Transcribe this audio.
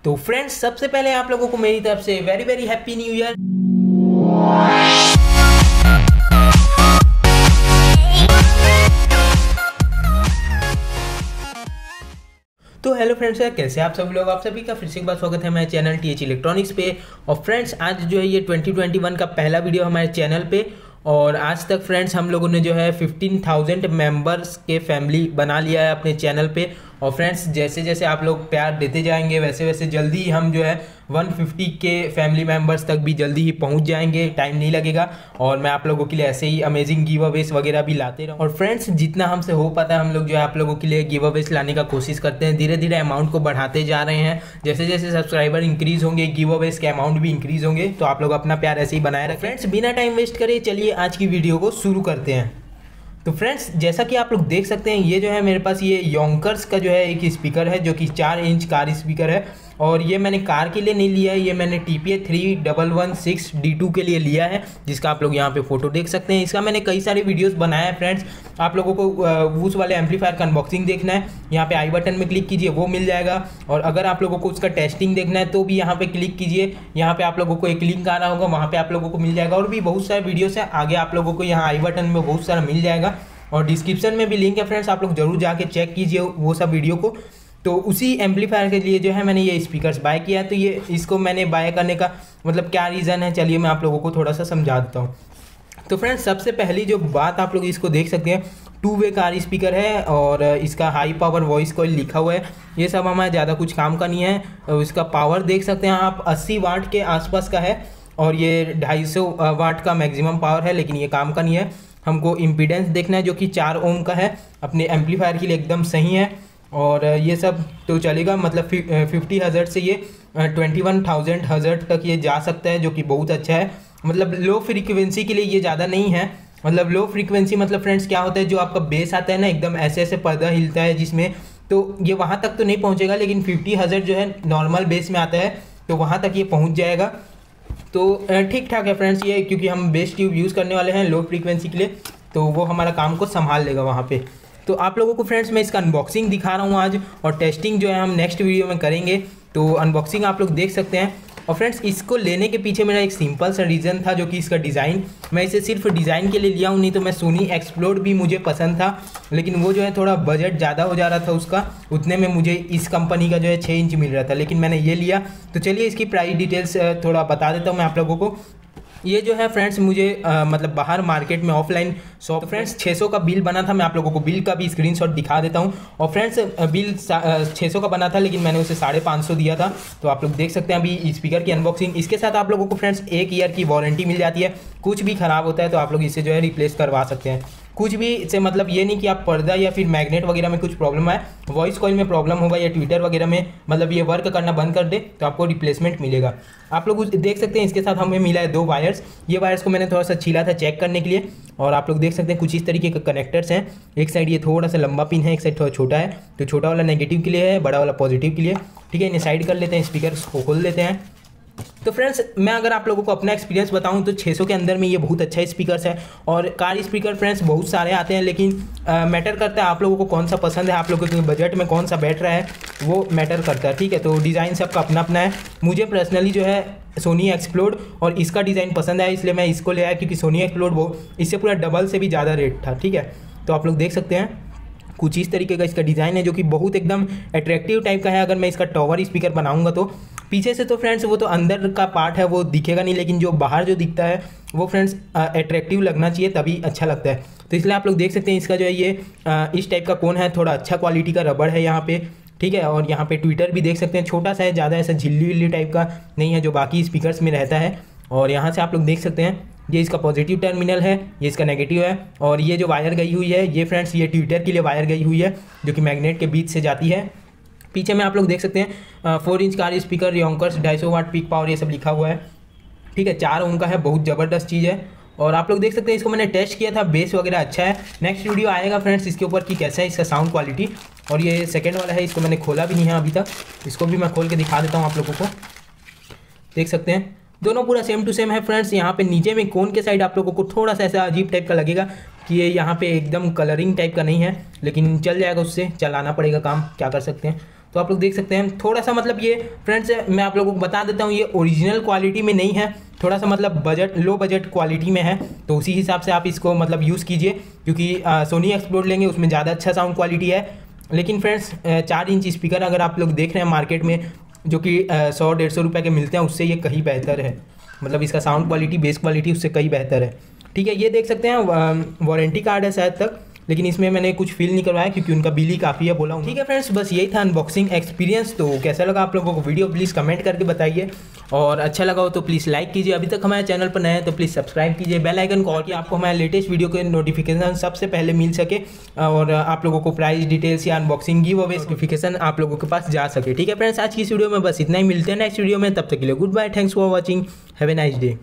तो फ्रेंड्स, सबसे पहले आप लोगों को मेरी तरफ से very very happy new year. तो हेलो फ्रेंड्स, कैसे आप सभी लोग। आप सभी का फिर से एक बार स्वागत है हमारे चैनल टीएच इलेक्ट्रॉनिक्स पे। और फ्रेंड्स, आज जो है ये 2021 का पहला वीडियो हमारे चैनल पे। और आज तक फ्रेंड्स हम लोगों ने जो है 15,000 मेंबर्स के फैमिली बना लिया है अपने चैनल पे। और फ्रेंड्स, जैसे जैसे आप लोग प्यार देते जाएंगे वैसे वैसे जल्दी ही हम जो है 150 के फैमिली मेंबर्स तक भी जल्दी ही पहुंच जाएंगे, टाइम नहीं लगेगा। और मैं आप लोगों के लिए ऐसे ही अमेजिंग गिव अवेज वगैरह भी लाते रहूँ। और फ्रेंड्स, जितना हमसे हो पाता है हम लोग जो है आप लोगों के लिए गिव अवेज लाने का कोशिश करते हैं। धीरे धीरे अमाउंट को बढ़ाते जा रहे हैं। जैसे जैसे सब्सक्राइबर इंक्रीज होंगे गिव अवेज के अमाउंट भी इंक्रीज होंगे। तो आप लोग अपना प्यार ऐसे ही बनाए रखें। फ्रेंड्स, बिना टाइम वेस्ट करे चलिए आज की वीडियो को शुरू करते हैं। तो फ्रेंड्स, जैसा कि आप लोग देख सकते हैं, ये जो है मेरे पास ये योंकर्स का जो है एक स्पीकर है जो कि 4 इंच कार स्पीकर है। और ये मैंने कार के लिए नहीं लिया है, ये मैंने TPA3116D2 के लिए लिया है, जिसका आप लोग यहाँ पे फोटो देख सकते हैं। इसका मैंने कई सारे वीडियोस बनाए हैं फ्रेंड्स। आप लोगों को उस वाले एम्पलीफायर का अनबॉक्सिंग देखना है, यहाँ पे आई बटन में क्लिक कीजिए, वो मिल जाएगा। और अगर आप लोगों को उसका टेस्टिंग देखना है तो भी यहाँ पे क्लिक कीजिए, यहाँ पे आप लोगों को एक लिंक आ रहा होगा, वहाँ पे आप लोगों को मिल जाएगा। और भी बहुत सारे वीडियोस है, आगे आप लोगों को यहाँ आई बटन में बहुत सारा मिल जाएगा। और डिस्क्रिप्शन में भी लिंक है फ्रेंड्स, आप लोग जरूर जाके चेक कीजिए वो सब वीडियो को। तो उसी एम्पलीफायर के लिए जो है मैंने ये स्पीकर्स बाय किया है। तो ये इसको मैंने बाय करने का मतलब क्या रीज़न है, चलिए मैं आप लोगों को थोड़ा सा समझा देता हूँ। तो फ्रेंड्स, सबसे पहली जो बात आप लोग इसको देख सकते हैं, 2 वे कार स्पीकर है और इसका हाई पावर वॉइस कॉइल लिखा हुआ है। ये सब हमारे ज़्यादा कुछ काम का नहीं है। और इसका पावर देख सकते हैं आप 80 वाट के आसपास का है। और ये 250 वाट का मैक्सिमम पावर है, लेकिन ये काम का नहीं है। हमको इम्पीडेंस देखना है जो कि 4 ओम का है, अपने एम्पलीफायर के लिए एकदम सही है। और ये सब तो चलेगा, मतलब 50 हज़र्ट्ज़ से ये 21,000 हज़र्ट्ज़ तक ये जा सकता है, जो कि बहुत अच्छा है। मतलब लो फ्रीक्वेंसी के लिए ये ज़्यादा नहीं है। मतलब लो फ्रीक्वेंसी मतलब फ्रेंड्स क्या होता है, जो आपका बेस आता है ना, एकदम ऐसे ऐसे पर्दा हिलता है जिसमें, तो ये वहाँ तक तो नहीं पहुँचेगा। लेकिन 50 हज़र्ट्ज़ जो है नॉर्मल बेस में आता है, तो वहाँ तक ये पहुँच जाएगा। तो ठीक ठाक है फ्रेंड्स ये, क्योंकि हम बेस ट्यूब यूज़ करने वाले हैं लो फ्रीक्वेंसी के लिए, तो वो हमारा काम को संभाल लेगा वहाँ पे। तो आप लोगों को फ्रेंड्स मैं इसका अनबॉक्सिंग दिखा रहा हूँ आज, और टेस्टिंग जो है हम नेक्स्ट वीडियो में करेंगे। तो अनबॉक्सिंग आप लोग देख सकते हैं। और फ्रेंड्स, इसको लेने के पीछे मेरा एक सिंपल सा रीज़न था, जो कि इसका डिज़ाइन। मैं इसे सिर्फ डिज़ाइन के लिए लिया हूँ, नहीं तो मैं सोनी एक्सप्लोर भी मुझे पसंद था, लेकिन वो जो है थोड़ा बजट ज़्यादा हो जा रहा था उसका। उतने में मुझे इस कंपनी का जो है 6 इंच मिल रहा था, लेकिन मैंने ये लिया। तो चलिए इसकी प्राइस डिटेल्स थोड़ा बता देता हूँ मैं आप लोगों को। ये जो है फ्रेंड्स मुझे मतलब बाहर मार्केट में ऑफलाइन शॉप फ्रेंड्स 600 का बिल बना था। मैं आप लोगों को बिल का भी स्क्रीनशॉट दिखा देता हूँ। और फ्रेंड्स, बिल 600 का बना था, लेकिन मैंने उसे 550 दिया था। तो आप लोग देख सकते हैं अभी स्पीकर की अनबॉक्सिंग। इसके साथ आप लोगों को फ्रेंड्स 1 ईयर की वारंटी मिल जाती है। कुछ भी ख़राब होता है तो आप लोग इसे जो है रिप्लेस करवा सकते हैं। कुछ भी से मतलब ये नहीं कि आप पर्दा या फिर मैग्नेट वगैरह में कुछ प्रॉब्लम आए, वॉइस कॉइल में प्रॉब्लम होगा या ट्विटर वगैरह में मतलब ये वर्क करना बंद कर दे, तो आपको रिप्लेसमेंट मिलेगा। आप लोग देख सकते हैं इसके साथ हमें मिला है 2 वायर्स। ये वायर्स को मैंने थोड़ा सा छीला था चेक करने के लिए। और आप लोग देख सकते हैं कुछ इस तरीके के कनेक्टर्स हैं। एक साइड ये थोड़ा सा लंबा पिन है, एक साइड थोड़ा छोटा है। तो छोटा वाला नेगेटिव के लिए है, बड़ा वाला पॉजिटिव के लिए। ठीक है, इन्हें साइड कर लेते हैं, स्पीकर को खोल लेते हैं। तो फ्रेंड्स, मैं अगर आप लोगों को अपना एक्सपीरियंस बताऊं तो 600 के अंदर में ये बहुत अच्छा स्पीकर्स है। और कार स्पीकर फ्रेंड्स बहुत सारे आते हैं, लेकिन मैटर करता है आप लोगों को कौन सा पसंद है, आप लोगों के बजट में कौन सा बैठ रहा है, वो मैटर करता है। ठीक है, तो डिज़ाइन सबका अपना अपना है। मुझे पर्सनली जो है सोनी एक्सप्लोर और इसका डिज़ाइन पसंद आया, इसलिए मैं इसको ले आया, क्योंकि सोनी एक्सप्लोर वो इससे पूरा डबल से भी ज़्यादा रेट था। ठीक है, तो आप लोग देख सकते हैं कुछ इस तरीके का इसका डिज़ाइन है, जो कि बहुत एकदम अट्रैक्टिव टाइप का है। अगर मैं इसका टॉवर स्पीकर बनाऊंगा तो पीछे से तो फ्रेंड्स वो तो अंदर का पार्ट है वो दिखेगा नहीं, लेकिन जो बाहर जो दिखता है वो फ्रेंड्स अट्रैक्टिव लगना चाहिए, तभी अच्छा लगता है। तो इसलिए आप लोग देख सकते हैं इसका जो है ये इस टाइप का कोन है, थोड़ा अच्छा क्वालिटी का रबड़ है यहाँ पे। ठीक है, और यहाँ पे ट्विटर भी देख सकते हैं, छोटा सा है, ज़्यादा ऐसा झिल्ली विल्ली टाइप का नहीं है जो बाकी स्पीकर्स में रहता है। और यहाँ से आप लोग देख सकते हैं ये इसका पॉजिटिव टर्मिनल है, ये इसका नेगेटिव है। और ये जो वायर गई हुई है ये फ्रेंड्स ये ट्विटर के लिए वायर गई हुई है, जो कि मैग्नेट के बीच से जाती है। पीछे में आप लोग देख सकते हैं 4 inch car speaker, Yonkers, 250 watt peak power, ये सब लिखा हुआ है। ठीक है, 4 ओम का है, बहुत ज़बरदस्त चीज़ है। और आप लोग देख सकते हैं इसको मैंने टेस्ट किया था, बेस वगैरह अच्छा है। नेक्स्ट वीडियो आएगा फ्रेंड्स इसके ऊपर कि कैसा है इसका साउंड क्वालिटी। और ये सेकेंड वाला है, इसको मैंने खोला भी नहीं है अभी तक, इसको भी मैं खोल के दिखा देता हूँ आप लोगों को। देख सकते हैं दोनों पूरा सेम टू सेम है फ्रेंड्स। यहाँ पे नीचे में कोन के साइड आप लोगों को थोड़ा सा ऐसा अजीब टाइप का लगेगा कि ये यहाँ पे एकदम कलरिंग टाइप का नहीं है, लेकिन चल जाएगा, उससे चलाना पड़ेगा काम, क्या कर सकते हैं। तो आप लोग देख सकते हैं थोड़ा सा मतलब ये फ्रेंड्स मैं आप लोगों को बता देता हूँ, ये ओरिजिनल क्वालिटी में नहीं है, थोड़ा सा मतलब बजट लो बजट क्वालिटी में है। तो उसी हिसाब से आप इसको मतलब यूज़ कीजिए, क्योंकि सोनी एक्सप्लोर लेंगे उसमें ज़्यादा अच्छा साउंड क्वालिटी है। लेकिन फ्रेंड्स 4 इंच स्पीकर अगर आप लोग देख रहे हैं मार्केट में जो कि 100-150 रुपये के मिलते हैं, उससे ये कहीं बेहतर है। मतलब इसका साउंड क्वालिटी, बेस क्वालिटी उससे कहीं बेहतर है। ठीक है, ये देख सकते हैं वारंटी कार्ड है शायद तक, लेकिन इसमें मैंने कुछ फील नहीं करवाया क्योंकि उनका बिल ही काफ़ी है बोला हूँ। ठीक है फ्रेंड्स, बस यही था अनबॉक्सिंग एक्सपीरियंस। तो कैसा लगा आप लोगों को वीडियो प्लीज़ कमेंट करके बताइए, और अच्छा लगा हो तो प्लीज़ लाइक कीजिए। अभी तक हमारे चैनल पर नए हैं तो प्लीज़ सब्सक्राइब कीजिए, बेल आइकन को ऑल कि आपको हमारे लेटेस्ट वीडियो के नोटिफिकेशन सबसे पहले मिल सके, और आप लोगों को प्राइस डिटेल्स या अनबॉक्सिंग गिव अवे नोटिफिकेशन आप लोगों के पास जा सके। ठीक है फ्रेंड्स, आज की इस वीडियो में बस इतना ही, मिलते हैं नेक्स्ट वीडियो में, तब तक के लिए good bye, thanks for watching, have a nice day.